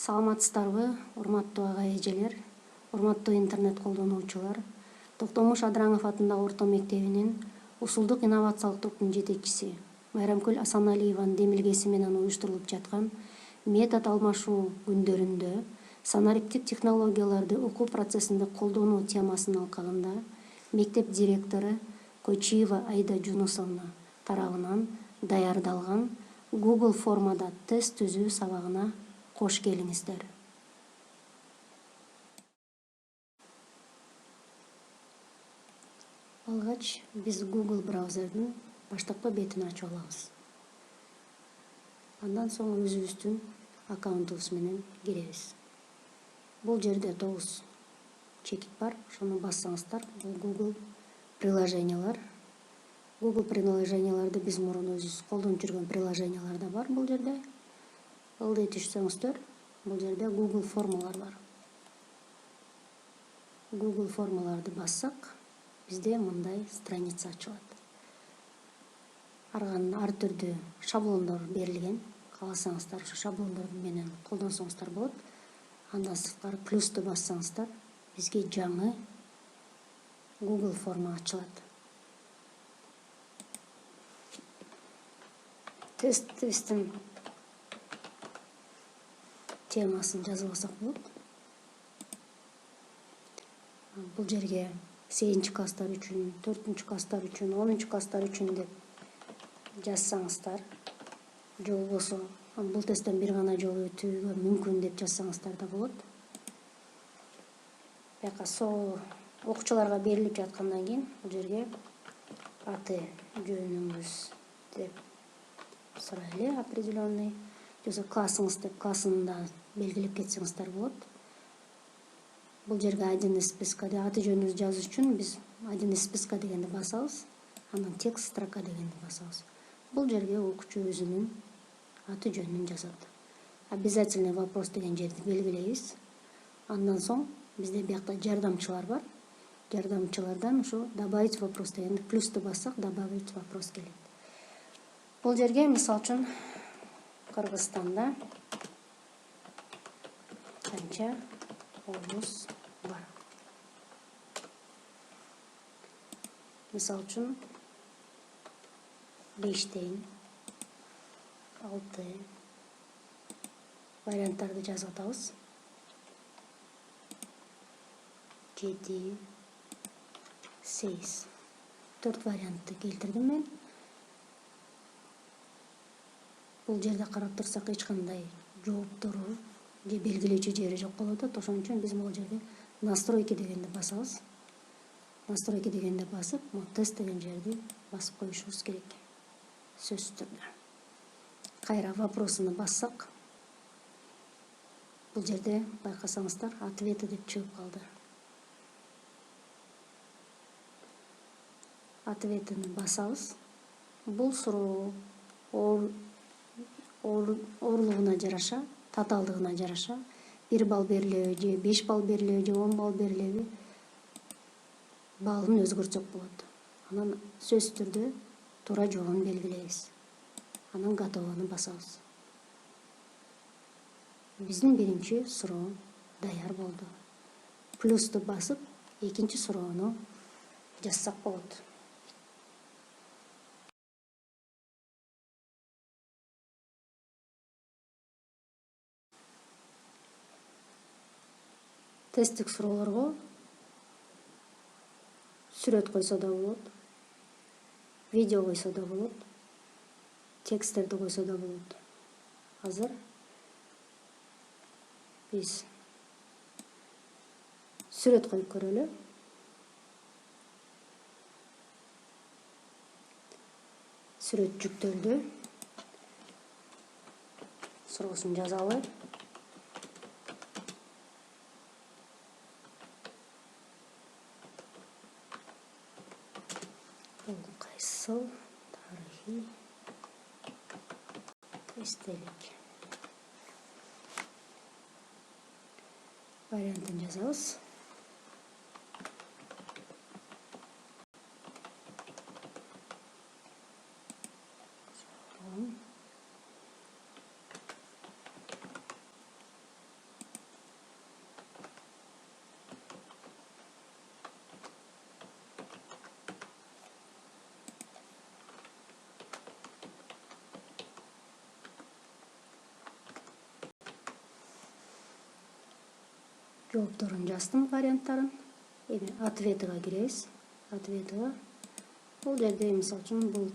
Саламатсыздарбы, урматтуу ага эжелер, урматтуу интернет колдонуучулар. Токтомуш Адыраңов атындагы орто мектебинин Усулдук инновациялык топтун жетекчиси Майрамкүл Асаналиеванын демилгеси менен уюштурулуп жаткан метод алмашуу күндөрүндө санариптик технологияларды окуу процессинде колдонуу темасынын алкагында мектеп директору Койчиева Аида Жунусовна тарабынан даярдалган Google формада тест түзүү сабагына кош келиңиздер. Алгач биз Google браузердин баштапкы бетин ачып алабыз. Андан соң өзүбүздүн аккаунтубуз менен киребиз. Бул жерде 9 чекит бар, ошону бассаңыздар, бул Google приложениялар. Google приложенияларды биз мурун өзүбүз колдонуп жүргөн приложениялар да бар бул жерде. Ылдый түшсөңүздөр, бул жерде Google формалар бар. Google формаларды бассак, бизде мындай страница ачылат. Ар түрдүү шаблондор берилген. Кааласаңыздар, ушу шаблондор менен колдонсоңуздар болот. Андан сырткары плюсту бассаңыздар, бизге жаңы Google форма ачылат. Тестибиздин темасын жазып алсак болот. Бул жерге 8 класстар үчүн, 4 класстар үчүн, 10 класстар үчүн деп жазсаңыздар, же болбосо бул тесттен бир гана жолу өтүүгө мүмкүн деп жазсаңыздар да болот. Бияка окуучуларга берилип жаткандан кийин бул жерге аты жөнүңүз деп сурайлы, определенный, же классыңыз деп классын да белгилеп кетсеңиздер болот. Бул жерге один из списка аты жөнүңүздү жазыш үчүн биз один из списка дегенди басабыз, анан текст строка дегенди басабыз. Бул жерге окуучу өзүнүн аты жөнүн жазат. Обязательный вопрос деген жерди белгилейбиз. Андан соң бизде биякта жардамчылар бар. Жардамчылардан ушу добавить вопрос дегенди плюсту бассак, добавить вопрос келет. Бул жерге мисалы үчүн Кыргызстанда канча облус бар? Мисалы үчүн 5 дейин, 6 варианттарды жазып атабыз. 7, 8. 4 вариантты келтирдим мен. Бул жерде карап турсак эч кандай жооптору же белгилөөчү жери жок болуп атат. Ошон үчүн биз бул жерде настройки дегенди басабыз. Настройки дегенди басып, тест деген жерди басып коюшубуз керек. Сөзсүз түрдө. Кайра вопросуну бассак, бул жерде байкасаңыздар, ответы деп чыгып калды. Ответini басабыз. Бул суроо оорлугуна жараша, татаалдыгына жараша 1 балл берилеби же 5 балл берилеби же 10 балл берилеби баллын өзгөртсөк болот. Анан сөзсүз түрдө туура жообун белгилейбиз. Анан готовыны басабыз. Биздин биринчи суроо даяр болду. Плюсту басып, экинчи суроону жазсак болот. Тесттик суроолорго сүрөт койсо да болот, видео койсо да болот, тексттерди койсо да болот. Азыр биз сүрөт коюп көрөлү. Сүрөт жүктөлдү. Суроосун жазалы. Бул кайсыл тарыхый эстелик. Вариантын жазабыз. жоопторун жаздым, варианттарын. Эми ответыга киребиз. Ответыга бул жерде мисалы үчүн бул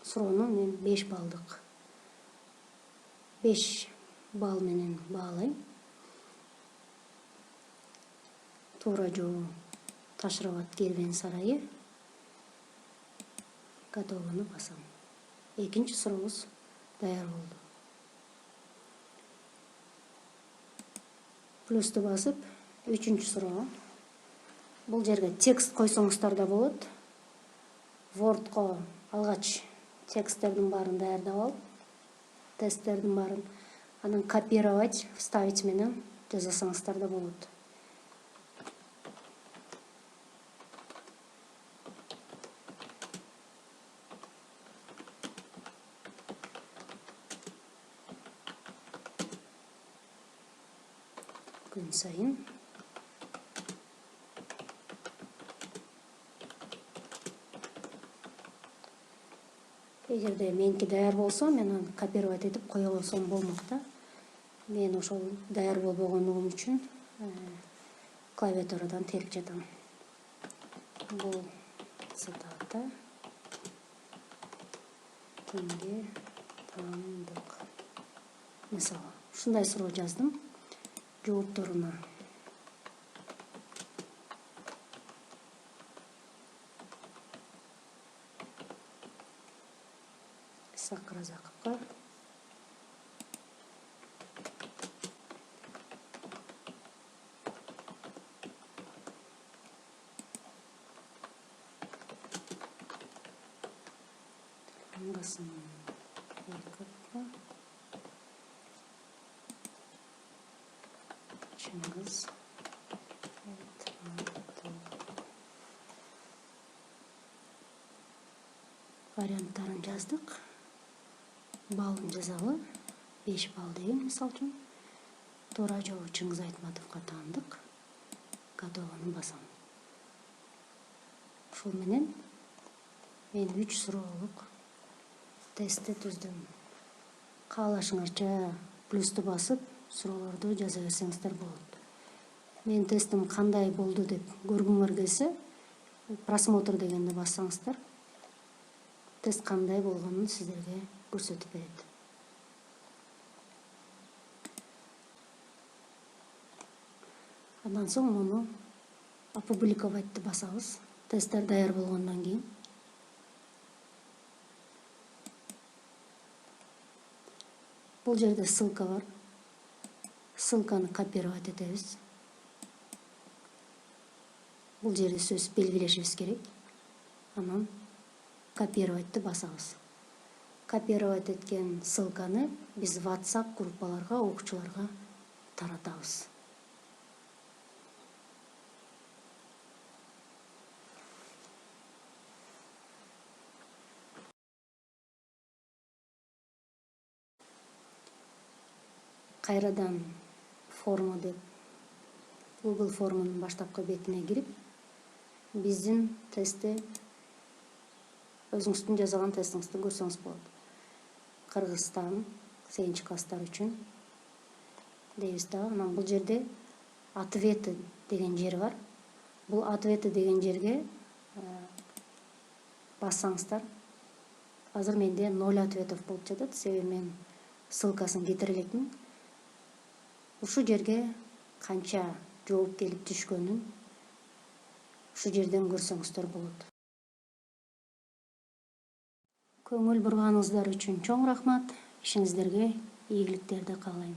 суроону мен 5 балдык 5 балл менен баалайм. Туура жообу Ташрабат кербен сарайы. Готовыны басам. Экинчи сурообуз даяр болду. Плюсту басып, үчүнчү суроо. Бул жерге текст койсоңуздар да болот. Word'ко алгач тексттердин баарын даярдап алып, тесттердин баарын анан копировать, вставить менен жасасаңыздар да болот. Күн сайын эгерде меники даяр болсо, мен аны копировать этип кое койсом болмок да. Мен ошол даяр болбогондугум үчүн клавиатурадан терип жатам. Бул цитата. Кимге таандык. Мисалы, ушундай суроо жаздым. Жоопторуна Исак Разаковго Аңгасын Яковго Чыңгыз варианттарын жаздык. Балын жазалы 5 балл деген мисалы үчүн. Туура жообу Чыңгыз Айтматовго таандык. Готовыны басам. Ушул менен мен 3 суроолук тестти түздүм. Каалашыңарча плюсту басып, суроолорду жаза берсеңиздер болот. Мен тестим кандай болду деп көргүңөр келсе, просмотр дегенди бассаңыздар, тест кандай болгонун сиздерге көрсөтүп берет. Андан соң муну опубликоватьты басабыз. Тесттер даяр болгондон кийин. Бул жерде ссылка бар. Ссылканы копировать этебиз. Бул жерде сөз белгилешибиз керек. Анан копироватьты басабыз. Копировать эткен ссылканы биз WhatsApp группаларга, окуучуларга таратабыз. Кайрадан форма деп Google формунун баштапкы бетине кирип, биздин тестти, өзүңүздүн жасаган тестиңизди көрсөңүз болот. Кыргызстан 8 класстар үчүн дейбиз да. Анан бул жерде ответы деген жер бар. Бул ответы деген жерге бассаңыздар, азыр менде 0 ответов болуп жатат, себеби мен ссылкасын кетире элекмин. Ушу жерге канча жооп келип түшкөнүн ушу жерден көрсөңүздөр болот. Көңүл бурганыңыздар үчүн чоң рахмат. Ишиңиздерге ийгиликтерди каалайм.